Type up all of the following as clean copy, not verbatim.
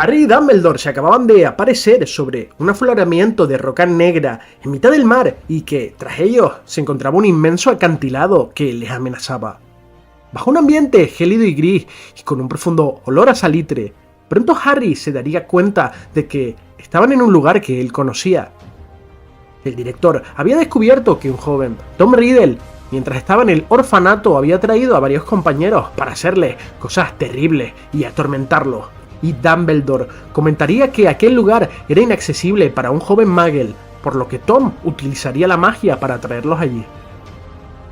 Harry y Dumbledore se acababan de aparecer sobre un afloramiento de roca negra en mitad del mar y que, tras ellos, se encontraba un inmenso acantilado que les amenazaba. Bajo un ambiente gélido y gris y con un profundo olor a salitre, pronto Harry se daría cuenta de que estaban en un lugar que él conocía. El director había descubierto que un joven, Tom Riddle, mientras estaba en el orfanato, había traído a varios compañeros para hacerles cosas terribles y atormentarlos. Y Dumbledore comentaría que aquel lugar era inaccesible para un joven Muggle, por lo que Tom utilizaría la magia para traerlos allí.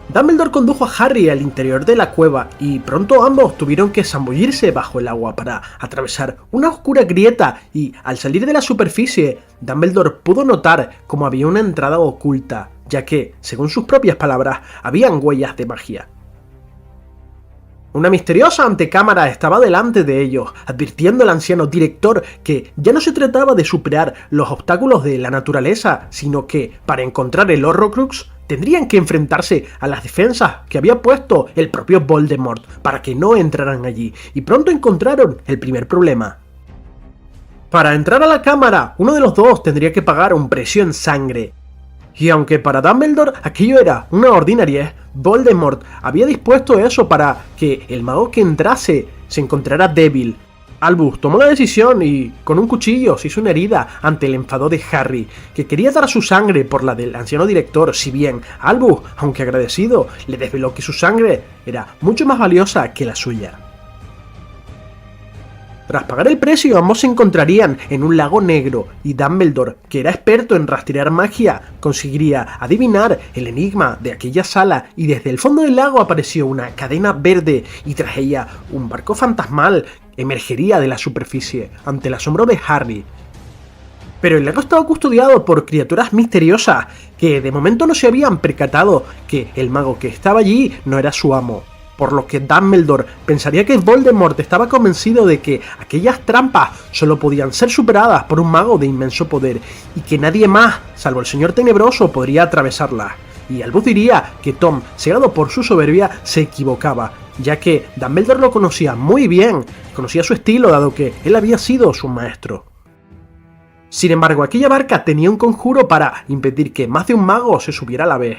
Dumbledore condujo a Harry al interior de la cueva y pronto ambos tuvieron que zambullirse bajo el agua para atravesar una oscura grieta y, al salir de la superficie, Dumbledore pudo notar cómo había una entrada oculta, ya que, según sus propias palabras, habían huellas de magia. Una misteriosa antecámara estaba delante de ellos, advirtiendo al anciano director que ya no se trataba de superar los obstáculos de la naturaleza, sino que, para encontrar el Horrocrux, tendrían que enfrentarse a las defensas que había puesto el propio Voldemort para que no entraran allí, y pronto encontraron el primer problema. Para entrar a la cámara, uno de los dos tendría que pagar un precio en sangre. Y aunque para Dumbledore aquello era una ordinariez, Voldemort había dispuesto eso para que el mago que entrase se encontrara débil. Albus tomó la decisión y, con un cuchillo, se hizo una herida ante el enfado de Harry, que quería dar su sangre por la del anciano director, si bien Albus, aunque agradecido, le desveló que su sangre era mucho más valiosa que la suya. Tras pagar el precio, ambos se encontrarían en un lago negro y Dumbledore, que era experto en rastrear magia, conseguiría adivinar el enigma de aquella sala y desde el fondo del lago apareció una cadena verde y tras ella un barco fantasmal emergería de la superficie ante el asombro de Harry. Pero el lago estaba custodiado por criaturas misteriosas que de momento no se habían percatado que el mago que estaba allí no era su amo. Por lo que Dumbledore pensaría que Voldemort estaba convencido de que aquellas trampas solo podían ser superadas por un mago de inmenso poder y que nadie más, salvo el Señor Tenebroso, podría atravesarlas. Y Albus diría que Tom, cegado por su soberbia, se equivocaba, ya que Dumbledore lo conocía muy bien, conocía su estilo dado que él había sido su maestro. Sin embargo, aquella barca tenía un conjuro para impedir que más de un mago se subiera a la vez.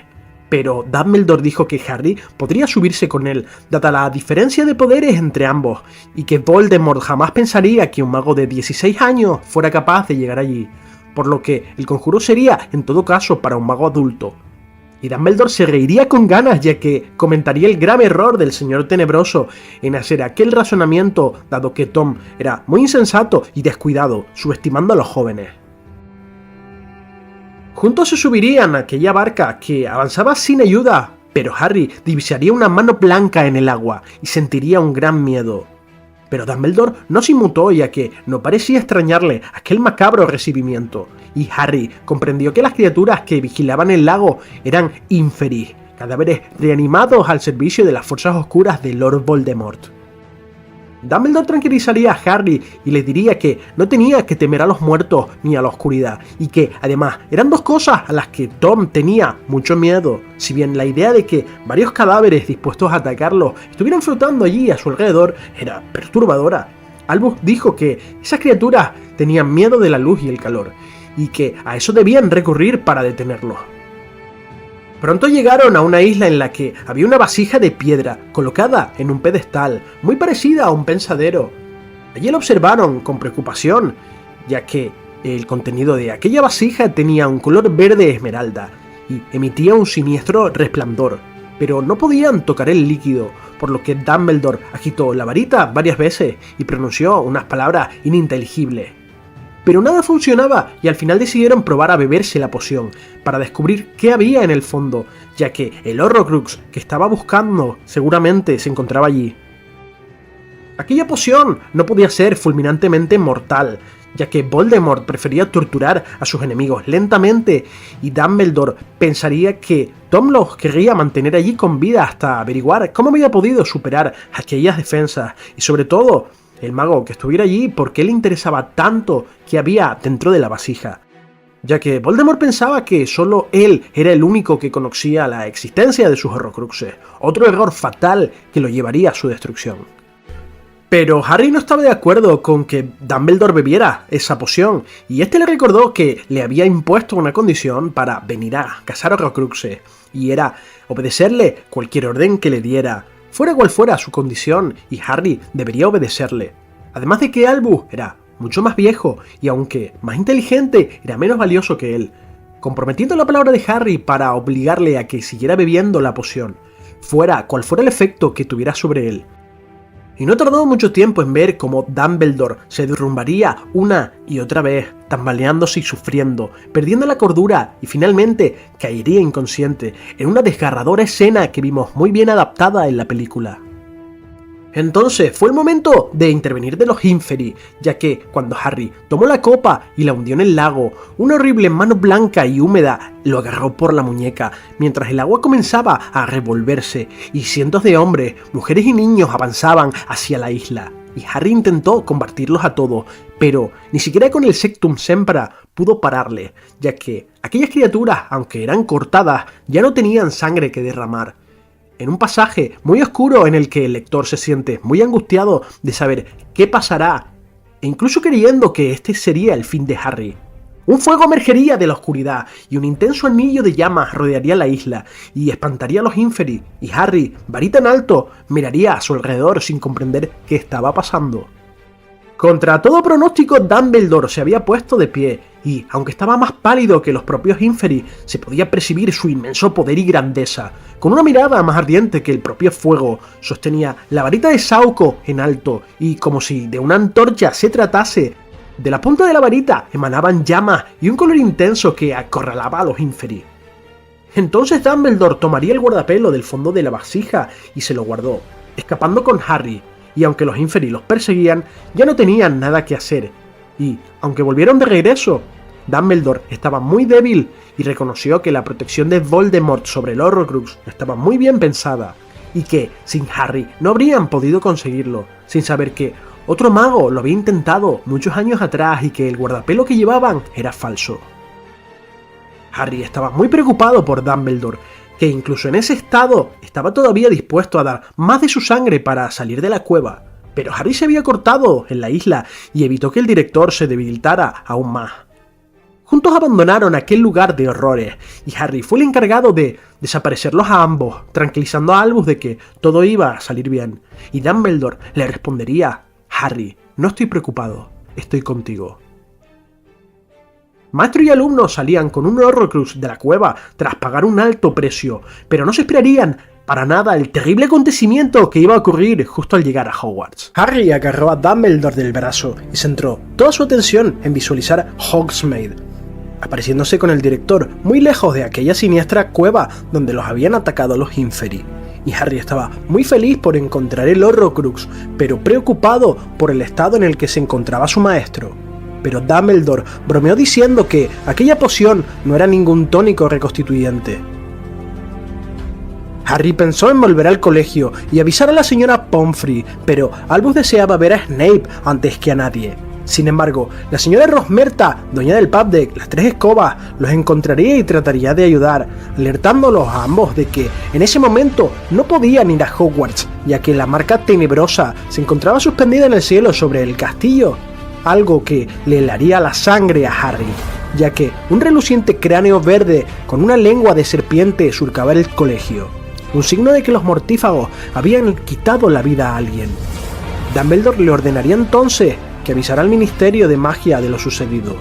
Pero Dumbledore dijo que Harry podría subirse con él, dada la diferencia de poderes entre ambos, y que Voldemort jamás pensaría que un mago de 16 años fuera capaz de llegar allí, por lo que el conjuro sería, en todo caso, para un mago adulto. Y Dumbledore se reiría con ganas, ya que comentaría el grave error del Señor Tenebroso en hacer aquel razonamiento, dado que Tom era muy insensato y descuidado, subestimando a los jóvenes. Juntos se subirían a aquella barca que avanzaba sin ayuda, pero Harry divisaría una mano blanca en el agua y sentiría un gran miedo. Pero Dumbledore no se inmutó, ya que no parecía extrañarle aquel macabro recibimiento, y Harry comprendió que las criaturas que vigilaban el lago eran Inferis, cadáveres reanimados al servicio de las fuerzas oscuras de Lord Voldemort. Dumbledore tranquilizaría a Harry y le diría que no tenía que temer a los muertos ni a la oscuridad, y que además eran dos cosas a las que Tom tenía mucho miedo, si bien la idea de que varios cadáveres dispuestos a atacarlo estuvieran flotando allí a su alrededor era perturbadora. Albus dijo que esas criaturas tenían miedo de la luz y el calor, y que a eso debían recurrir para detenerlos. Pronto llegaron a una isla en la que había una vasija de piedra colocada en un pedestal, muy parecida a un pensadero. Allí lo observaron con preocupación, ya que el contenido de aquella vasija tenía un color verde esmeralda y emitía un siniestro resplandor, pero no podían tocar el líquido, por lo que Dumbledore agitó la varita varias veces y pronunció unas palabras ininteligibles. Pero nada funcionaba y al final decidieron probar a beberse la poción, para descubrir qué había en el fondo, ya que el Horrocrux que estaba buscando seguramente se encontraba allí. Aquella poción no podía ser fulminantemente mortal, ya que Voldemort prefería torturar a sus enemigos lentamente y Dumbledore pensaría que Tom los querría mantener allí con vida hasta averiguar cómo había podido superar aquellas defensas y sobre todo el mago que estuviera allí, por qué le interesaba tanto que había dentro de la vasija, ya que Voldemort pensaba que solo él era el único que conocía la existencia de sus Horrocruxes, otro error fatal que lo llevaría a su destrucción. Pero Harry no estaba de acuerdo con que Dumbledore bebiera esa poción, y este le recordó que le había impuesto una condición para venir a cazar Horrocruxes, y era obedecerle cualquier orden que le diera, fuera cual fuera su condición, y Harry debería obedecerle. Además de que Albus era mucho más viejo, y aunque más inteligente, era menos valioso que él, comprometiendo la palabra de Harry para obligarle a que siguiera bebiendo la poción, fuera cual fuera el efecto que tuviera sobre él. Y no tardó mucho tiempo en ver cómo Dumbledore se derrumbaría una y otra vez, tambaleándose y sufriendo, perdiendo la cordura y finalmente caería inconsciente, en una desgarradora escena que vimos muy bien adaptada en la película. Entonces fue el momento de intervenir de los Inferi, ya que cuando Harry tomó la copa y la hundió en el lago, una horrible mano blanca y húmeda lo agarró por la muñeca, mientras el agua comenzaba a revolverse y cientos de hombres, mujeres y niños avanzaban hacia la isla. Y Harry intentó combatirlos a todos, pero ni siquiera con el Sectum Sempra pudo pararle, ya que aquellas criaturas, aunque eran cortadas, ya no tenían sangre que derramar. En un pasaje muy oscuro en el que el lector se siente muy angustiado de saber qué pasará, e incluso creyendo que este sería el fin de Harry. Un fuego emergería de la oscuridad y un intenso anillo de llamas rodearía la isla y espantaría a los Inferi, y Harry, varita en alto, miraría a su alrededor sin comprender qué estaba pasando. Contra todo pronóstico, Dumbledore se había puesto de pie, y, aunque estaba más pálido que los propios Inferi, se podía percibir su inmenso poder y grandeza. Con una mirada más ardiente que el propio fuego, sostenía la varita de Sauco en alto, y como si de una antorcha se tratase, de la punta de la varita emanaban llamas y un color intenso que acorralaba a los Inferi. Entonces Dumbledore tomaría el guardapelo del fondo de la vasija y se lo guardó, escapando con Harry, y aunque los Inferi los perseguían, ya no tenían nada que hacer. Y, aunque volvieron de regreso, Dumbledore estaba muy débil y reconoció que la protección de Voldemort sobre el Horrocrux estaba muy bien pensada, y que, sin Harry, no habrían podido conseguirlo, sin saber que otro mago lo había intentado muchos años atrás y que el guardapelo que llevaban era falso. Harry estaba muy preocupado por Dumbledore, que incluso en ese estado estaba todavía dispuesto a dar más de su sangre para salir de la cueva, pero Harry se había cortado en la isla y evitó que el director se debilitara aún más. Juntos abandonaron aquel lugar de horrores, y Harry fue el encargado de desaparecerlos a ambos, tranquilizando a Albus de que todo iba a salir bien, y Dumbledore le respondería: Harry, no estoy preocupado, estoy contigo. Maestro y alumno salían con un Horrocrux de la cueva tras pagar un alto precio, pero no se esperarían para nada el terrible acontecimiento que iba a ocurrir justo al llegar a Hogwarts. Harry agarró a Dumbledore del brazo y centró toda su atención en visualizar Hogsmeade, apareciéndose con el director muy lejos de aquella siniestra cueva donde los habían atacado los Inferi. Y Harry estaba muy feliz por encontrar el Horrocrux, pero preocupado por el estado en el que se encontraba su maestro. Pero Dumbledore bromeó diciendo que aquella poción no era ningún tónico reconstituyente. Harry pensó en volver al colegio y avisar a la señora Pomfrey, pero Albus deseaba ver a Snape antes que a nadie. Sin embargo, la señora Rosmerta, dueña del pub de las Tres Escobas, los encontraría y trataría de ayudar, alertándolos a ambos de que en ese momento no podían ir a Hogwarts, ya que la marca tenebrosa se encontraba suspendida en el cielo sobre el castillo, algo que le helaría la sangre a Harry, ya que un reluciente cráneo verde con una lengua de serpiente surcaba el colegio, un signo de que los mortífagos habían quitado la vida a alguien. Dumbledore le ordenaría entonces que avisara al Ministerio de Magia de lo sucedido.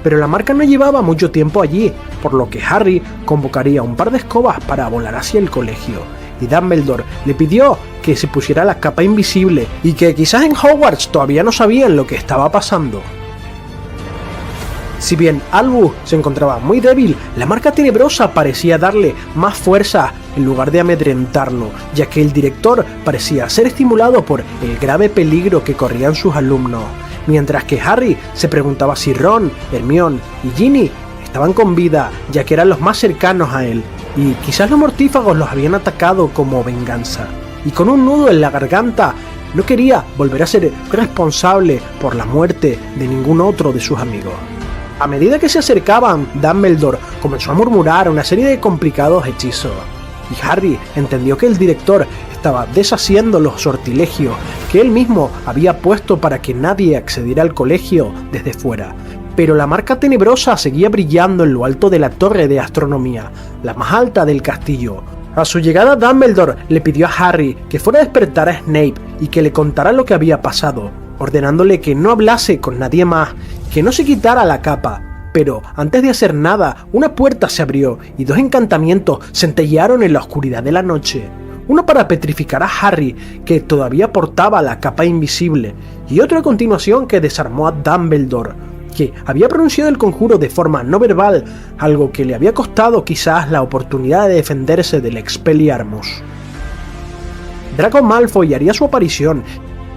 Pero la marca no llevaba mucho tiempo allí, por lo que Harry convocaría un par de escobas para volar hacia el colegio, y Dumbledore le pidió que se pusiera la capa invisible y que quizás en Hogwarts todavía no sabían lo que estaba pasando. Si bien Albus se encontraba muy débil, la marca tenebrosa parecía darle más fuerza en lugar de amedrentarlo, ya que el director parecía ser estimulado por el grave peligro que corrían sus alumnos, mientras que Harry se preguntaba si Ron, Hermione y Ginny estaban con vida, ya que eran los más cercanos a él, y quizás los mortífagos los habían atacado como venganza. Y con un nudo en la garganta, no quería volver a ser responsable por la muerte de ningún otro de sus amigos. A medida que se acercaban, Dumbledore comenzó a murmurar una serie de complicados hechizos, y Harry entendió que el director estaba deshaciendo los sortilegios que él mismo había puesto para que nadie accediera al colegio desde fuera. Pero la marca tenebrosa seguía brillando en lo alto de la torre de astronomía, la más alta del castillo. A su llegada, Dumbledore le pidió a Harry que fuera a despertar a Snape y que le contara lo que había pasado, ordenándole que no hablase con nadie más, que no se quitara la capa. Pero antes de hacer nada, una puerta se abrió y 2 encantamientos centellearon en la oscuridad de la noche. Uno para petrificar a Harry, que todavía portaba la capa invisible, y otro a continuación que desarmó a Dumbledore, que había pronunciado el conjuro de forma no verbal, algo que le había costado quizás la oportunidad de defenderse del Expelliarmus. Draco Malfoy haría su aparición,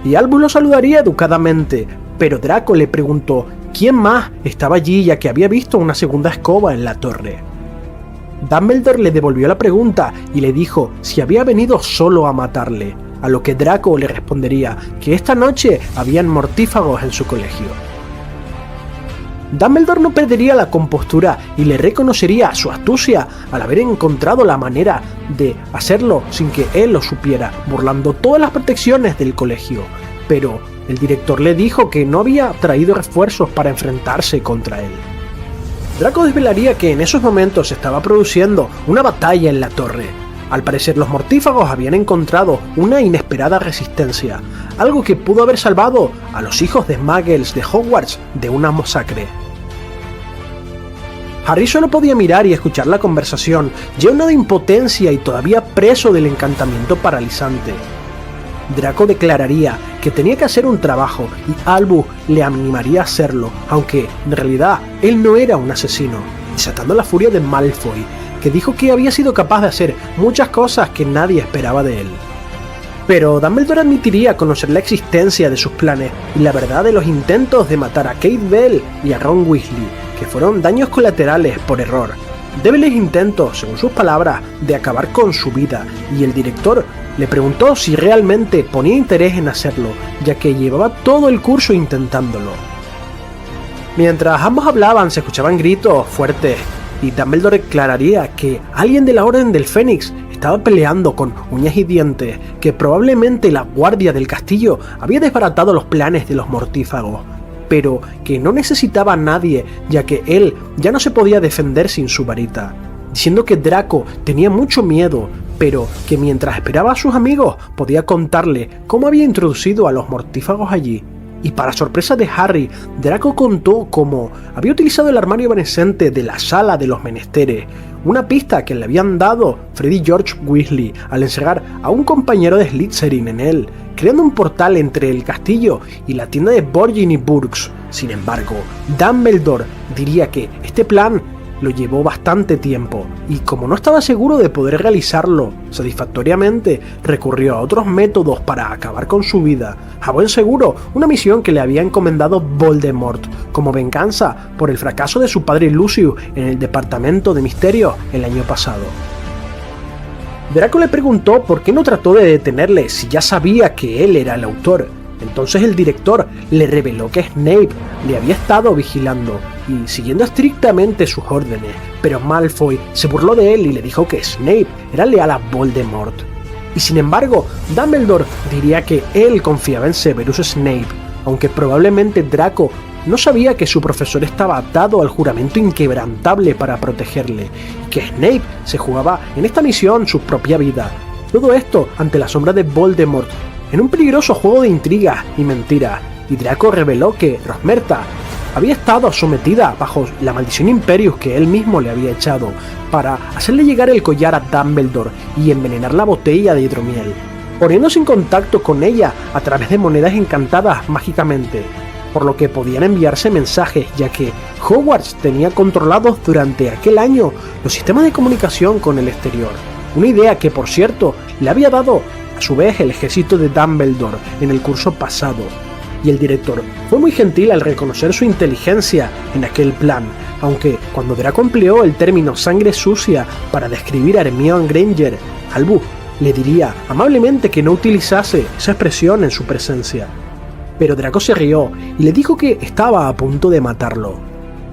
y Albus lo saludaría educadamente, pero Draco le preguntó quién más estaba allí, ya que había visto una segunda escoba en la torre. Dumbledore le devolvió la pregunta y le dijo si había venido solo a matarle, a lo que Draco le respondería que esta noche habían mortífagos en su colegio. Dumbledore no perdería la compostura y le reconocería su astucia al haber encontrado la manera de hacerlo sin que él lo supiera, burlando todas las protecciones del colegio, pero el director le dijo que no había traído refuerzos para enfrentarse contra él. Draco desvelaría que en esos momentos se estaba produciendo una batalla en la torre. Al parecer los mortífagos habían encontrado una inesperada resistencia, algo que pudo haber salvado a los hijos de Muggles de Hogwarts de una masacre. Harry solo podía mirar y escuchar la conversación, lleno de impotencia y todavía preso del encantamiento paralizante. Draco declararía que tenía que hacer un trabajo y Albus le animaría a hacerlo, aunque en realidad él no era un asesino, desatando la furia de Malfoy, que dijo que había sido capaz de hacer muchas cosas que nadie esperaba de él. Pero Dumbledore admitiría conocer la existencia de sus planes y la verdad de los intentos de matar a Kate Bell y a Ron Weasley, que fueron daños colaterales por error, débiles intentos, según sus palabras, de acabar con su vida, y el director le preguntó si realmente ponía interés en hacerlo, ya que llevaba todo el curso intentándolo. Mientras ambos hablaban se escuchaban gritos fuertes y Dumbledore declararía que alguien de la Orden del Fénix estaba peleando con uñas y dientes, que probablemente la guardia del castillo había desbaratado los planes de los mortífagos, pero que no necesitaba a nadie ya que él ya no se podía defender sin su varita, diciendo que Draco tenía mucho miedo, pero que mientras esperaba a sus amigos podía contarle cómo había introducido a los mortífagos allí. Y para sorpresa de Harry, Draco contó cómo había utilizado el armario evanescente de la sala de los menesteres, una pista que le habían dado Freddy George Weasley al encerrar a un compañero de Slytherin en él, creando un portal entre el castillo y la tienda de Borgin y Burkes. Sin embargo, Dumbledore diría que este plan lo llevó bastante tiempo, y como no estaba seguro de poder realizarlo satisfactoriamente, recurrió a otros métodos para acabar con su vida, a buen seguro una misión que le había encomendado Voldemort, como venganza por el fracaso de su padre Lucius en el Departamento de Misterios el año pasado. Draco le preguntó por qué no trató de detenerle si ya sabía que él era el autor. Entonces el director le reveló que Snape le había estado vigilando y siguiendo estrictamente sus órdenes, pero Malfoy se burló de él y le dijo que Snape era leal a Voldemort. Y sin embargo, Dumbledore diría que él confiaba en Severus Snape, aunque probablemente Draco no sabía que su profesor estaba atado al juramento inquebrantable para protegerle, y que Snape se jugaba en esta misión su propia vida. Todo esto ante la sombra de Voldemort, en un peligroso juego de intrigas y mentiras, y Draco reveló que Rosmerta había estado sometida bajo la maldición Imperius que él mismo le había echado, para hacerle llegar el collar a Dumbledore y envenenar la botella de hidromiel, poniéndose en contacto con ella a través de monedas encantadas mágicamente, por lo que podían enviarse mensajes, ya que Hogwarts tenía controlados durante aquel año los sistemas de comunicación con el exterior, una idea que por cierto le había dado a su vez el ejército de Dumbledore en el curso pasado, y el director fue muy gentil al reconocer su inteligencia en aquel plan, aunque cuando Draco empleó el término sangre sucia para describir a Hermione Granger, Albus le diría amablemente que no utilizase esa expresión en su presencia. Pero Draco se rió y le dijo que estaba a punto de matarlo.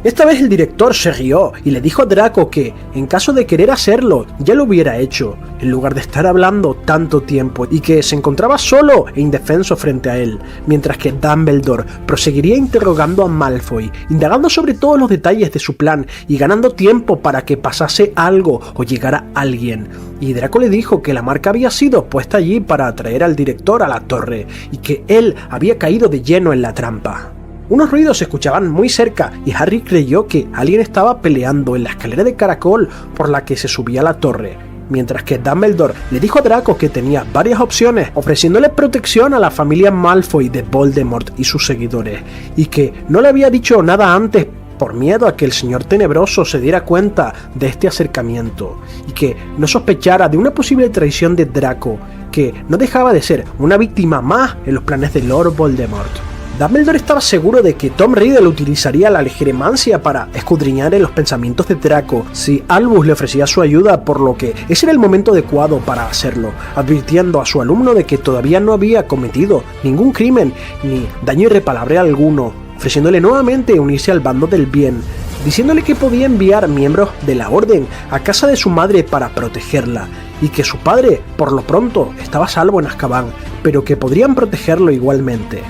Esta vez el director se rió y le dijo a Draco que, en caso de querer hacerlo, ya lo hubiera hecho, en lugar de estar hablando tanto tiempo, y que se encontraba solo e indefenso frente a él, mientras que Dumbledore proseguiría interrogando a Malfoy, indagando sobre todos los detalles de su plan y ganando tiempo para que pasase algo o llegara alguien. Y Draco le dijo que la marca había sido puesta allí para atraer al director a la torre, y que él había caído de lleno en la trampa. Unos ruidos se escuchaban muy cerca y Harry creyó que alguien estaba peleando en la escalera de caracol por la que se subía a la torre, mientras que Dumbledore le dijo a Draco que tenía varias opciones, ofreciéndole protección a la familia Malfoy de Voldemort y sus seguidores, y que no le había dicho nada antes por miedo a que el Señor Tenebroso se diera cuenta de este acercamiento, y que no sospechara de una posible traición de Draco, que no dejaba de ser una víctima más en los planes de Lord Voldemort. Dumbledore estaba seguro de que Tom Riddle utilizaría la legiromancia para escudriñar en los pensamientos de Draco si Albus le ofrecía su ayuda, por lo que ese era el momento adecuado para hacerlo, advirtiendo a su alumno de que todavía no había cometido ningún crimen ni daño irreparable alguno, ofreciéndole nuevamente unirse al bando del bien, diciéndole que podía enviar miembros de la Orden a casa de su madre para protegerla, y que su padre, por lo pronto, estaba a salvo en Azkaban, pero que podrían protegerlo igualmente.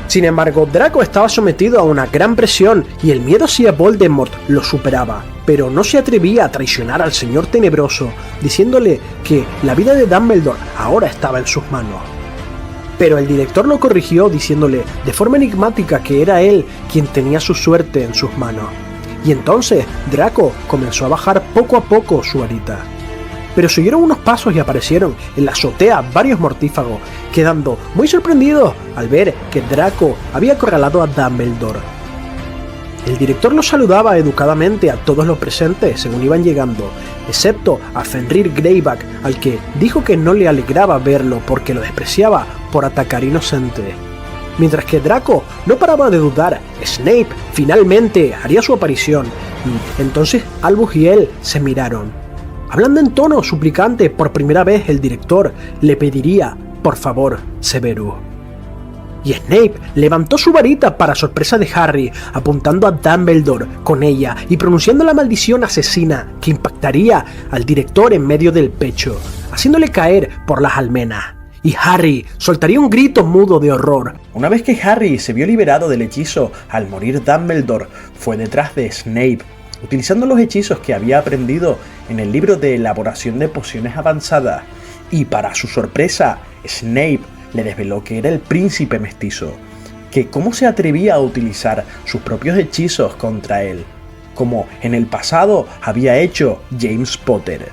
Sin embargo, Draco estaba sometido a una gran presión y el miedo hacia Voldemort lo superaba, pero no se atrevía a traicionar al Señor Tenebroso, diciéndole que la vida de Dumbledore ahora estaba en sus manos. Pero el director lo corrigió diciéndole de forma enigmática que era él quien tenía su suerte en sus manos. Y entonces Draco comenzó a bajar poco a poco su varita. Pero siguieron unos pasos y aparecieron en la azotea varios mortífagos, quedando muy sorprendidos al ver que Draco había acorralado a Dumbledore. El director los saludaba educadamente a todos los presentes según iban llegando, excepto a Fenrir Greyback, al que dijo que no le alegraba verlo porque lo despreciaba por atacar inocentes. Mientras que Draco no paraba de dudar, Snape finalmente haría su aparición, y entonces Albus y él se miraron. Hablando en tono suplicante, por primera vez el director le pediría, por favor, Severus. Y Snape levantó su varita para sorpresa de Harry, apuntando a Dumbledore con ella y pronunciando la maldición asesina que impactaría al director en medio del pecho, haciéndole caer por las almenas. Y Harry soltaría un grito mudo de horror. Una vez que Harry se vio liberado del hechizo al morir Dumbledore, fue detrás de Snape, utilizando los hechizos que había aprendido en el libro de elaboración de pociones avanzadas, y para su sorpresa, Snape le desveló que era el príncipe mestizo, que cómo se atrevía a utilizar sus propios hechizos contra él, como en el pasado había hecho James Potter.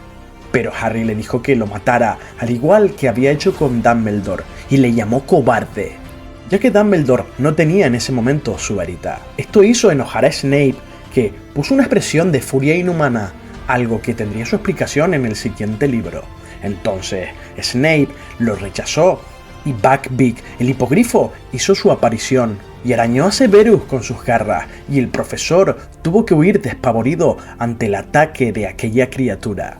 Pero Harry le dijo que lo matara, al igual que había hecho con Dumbledore, y le llamó cobarde, ya que Dumbledore no tenía en ese momento su varita. Esto hizo enojar a Snape, que puso una expresión de furia inhumana, algo que tendría su explicación en el siguiente libro. Entonces Snape lo rechazó y Buckbeak, el hipogrifo, hizo su aparición y arañó a Severus con sus garras, y el profesor tuvo que huir despavorido ante el ataque de aquella criatura.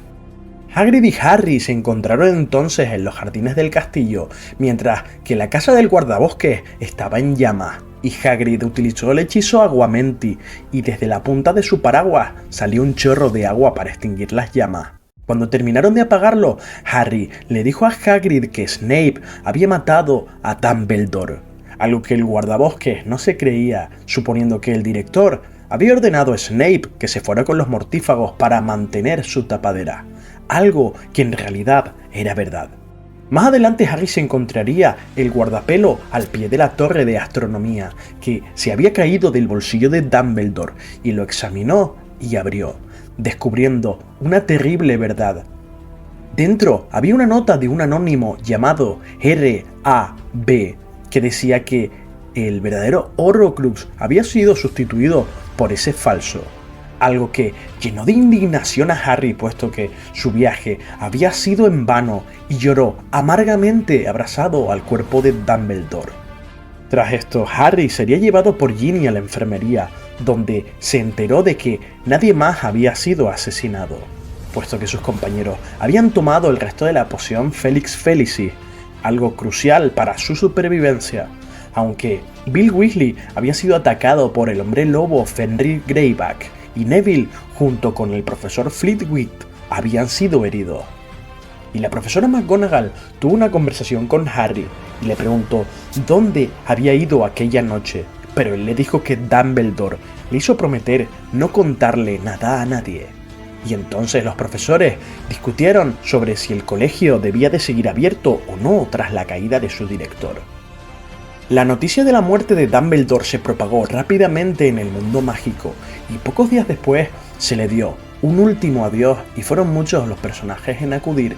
Hagrid y Harry se encontraron entonces en los jardines del castillo, mientras que la casa del guardabosques estaba en llamas, y Hagrid utilizó el hechizo Aguamenti, y desde la punta de su paraguas salió un chorro de agua para extinguir las llamas. Cuando terminaron de apagarlo, Harry le dijo a Hagrid que Snape había matado a Dumbledore, algo que el guardabosques no se creía, suponiendo que el director había ordenado a Snape que se fuera con los mortífagos para mantener su tapadera, algo que en realidad era verdad. Más adelante Harry se encontraría el guardapelo al pie de la torre de astronomía, que se había caído del bolsillo de Dumbledore, y lo examinó y abrió, descubriendo una terrible verdad. Dentro había una nota de un anónimo llamado R.A.B. que decía que el verdadero Horrocrux había sido sustituido por ese falso. Algo que llenó de indignación a Harry, puesto que su viaje había sido en vano, y lloró amargamente abrazado al cuerpo de Dumbledore. Tras esto, Harry sería llevado por Ginny a la enfermería, donde se enteró de que nadie más había sido asesinado, puesto que sus compañeros habían tomado el resto de la poción Felix Felicis, algo crucial para su supervivencia. aunque Bill Weasley había sido atacado por el hombre lobo Fenrir Greyback y Neville, junto con el profesor Flitwick, habían sido heridos. Y la profesora McGonagall tuvo una conversación con Harry y le preguntó dónde había ido aquella noche, pero él le dijo que Dumbledore le hizo prometer no contarle nada a nadie. Y entonces los profesores discutieron sobre si el colegio debía de seguir abierto o no tras la caída de su director. La noticia de la muerte de Dumbledore se propagó rápidamente en el mundo mágico y pocos días después se le dio un último adiós y fueron muchos los personajes en acudir.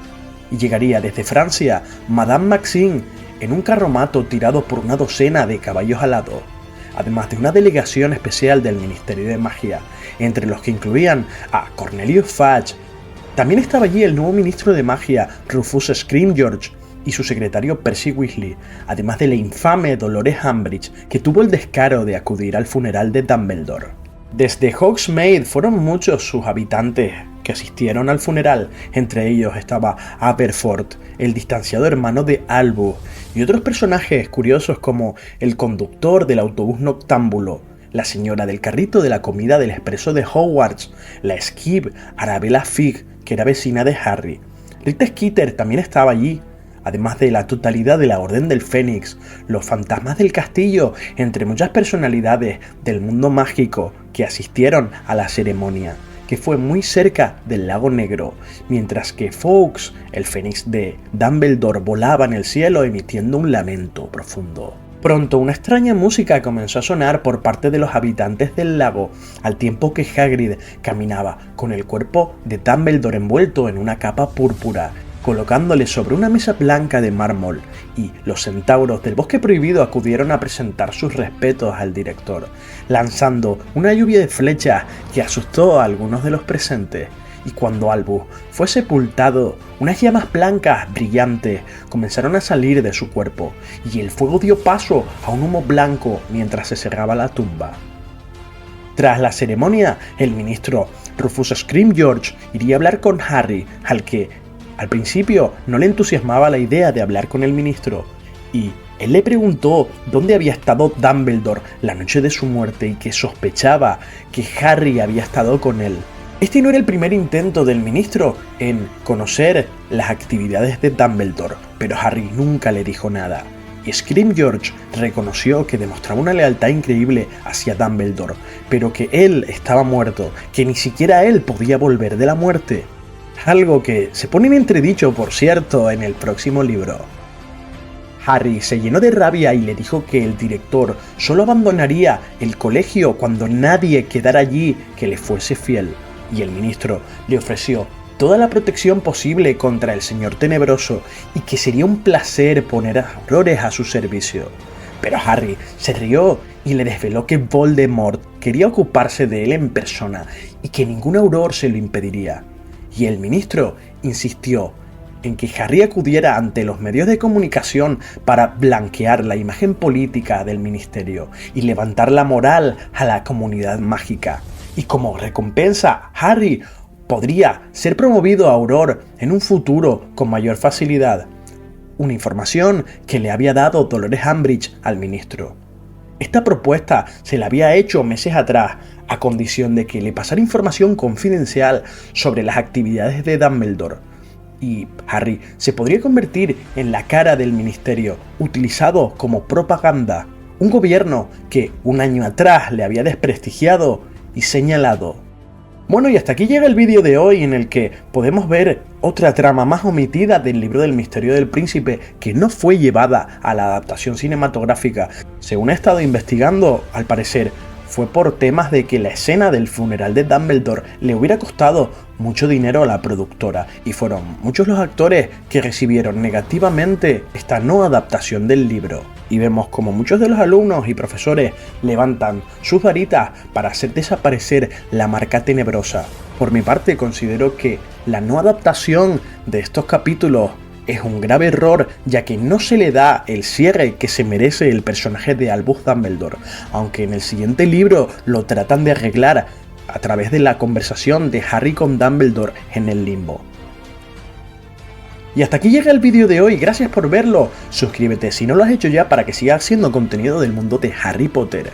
Y llegaría desde Francia Madame Maxime en un carromato tirado por una docena de caballos alados, además de una delegación especial del Ministerio de Magia, entre los que incluían a Cornelius Fudge. También estaba allí el nuevo ministro de Magia, Rufus Scrimgeour, y su secretario Percy Weasley, además de la infame Dolores Umbridge, que tuvo el descaro de acudir al funeral de Dumbledore. Desde Hogsmeade fueron muchos sus habitantes que asistieron al funeral, entre ellos estaba Aberforth, el distanciado hermano de Albus, y otros personajes curiosos como el conductor del autobús noctámbulo, la señora del carrito de la comida del expreso de Hogwarts, la Skib Arabella Figg, que era vecina de Harry. Rita Skeeter también estaba allí, además de la totalidad de la Orden del Fénix, los fantasmas del castillo, entre muchas personalidades del mundo mágico que asistieron a la ceremonia, que fue muy cerca del Lago Negro, mientras que Fawkes, el Fénix de Dumbledore, volaba en el cielo emitiendo un lamento profundo. Pronto una extraña música comenzó a sonar por parte de los habitantes del lago, al tiempo que Hagrid caminaba con el cuerpo de Dumbledore envuelto en una capa púrpura, colocándole sobre una mesa blanca de mármol, y los centauros del Bosque Prohibido acudieron a presentar sus respetos al director, lanzando una lluvia de flechas que asustó a algunos de los presentes. Y cuando Albus fue sepultado, unas llamas blancas brillantes comenzaron a salir de su cuerpo, y el fuego dio paso a un humo blanco mientras se cerraba la tumba. Tras la ceremonia, el ministro Rufus Scrimgeour iría a hablar con Harry, al que al principio no le entusiasmaba la idea de hablar con el ministro, y él le preguntó dónde había estado Dumbledore la noche de su muerte y que sospechaba que Harry había estado con él. Este no era el primer intento del ministro en conocer las actividades de Dumbledore, pero Harry nunca le dijo nada. Y Scrimgeour reconoció que demostraba una lealtad increíble hacia Dumbledore, pero que él estaba muerto, que ni siquiera él podía volver de la muerte. Algo que se pone en entredicho, por cierto, en el próximo libro. Harry se llenó de rabia y le dijo que el director solo abandonaría el colegio cuando nadie quedara allí que le fuese fiel, y el ministro le ofreció toda la protección posible contra el Señor Tenebroso y que sería un placer poner a Aurores a su servicio. Pero Harry se rió y le desveló que Voldemort quería ocuparse de él en persona y que ningún Auror se lo impediría. Y el ministro insistió en que Harry acudiera ante los medios de comunicación para blanquear la imagen política del ministerio y levantar la moral a la comunidad mágica. Y como recompensa, Harry podría ser promovido a Auror en un futuro con mayor facilidad. Una información que le había dado Dolores Umbridge al ministro. Esta propuesta se la había hecho meses atrás, a condición de que le pasara información confidencial sobre las actividades de Dumbledore. Y Harry se podría convertir en la cara del ministerio, utilizado como propaganda. Un gobierno que un año atrás le había desprestigiado y señalado. Bueno, y hasta aquí llega el vídeo de hoy en el que podemos ver otra trama más omitida del libro del Misterio del Príncipe que no fue llevada a la adaptación cinematográfica. Según he estado investigando, al parecer fue por temas de que la escena del funeral de Dumbledore le hubiera costado mucho dinero a la productora, y fueron muchos los actores que recibieron negativamente esta no adaptación del libro. Y vemos como muchos de los alumnos y profesores levantan sus varitas para hacer desaparecer la marca tenebrosa. Por mi parte, considero que la no adaptación de estos capítulos es un grave error, ya que no se le da el cierre que se merece el personaje de Albus Dumbledore, aunque en el siguiente libro lo tratan de arreglar a través de la conversación de Harry con Dumbledore en el limbo. Y hasta aquí llega el vídeo de hoy, gracias por verlo. Suscríbete si no lo has hecho ya para que sigas haciendo contenido del mundo de Harry Potter.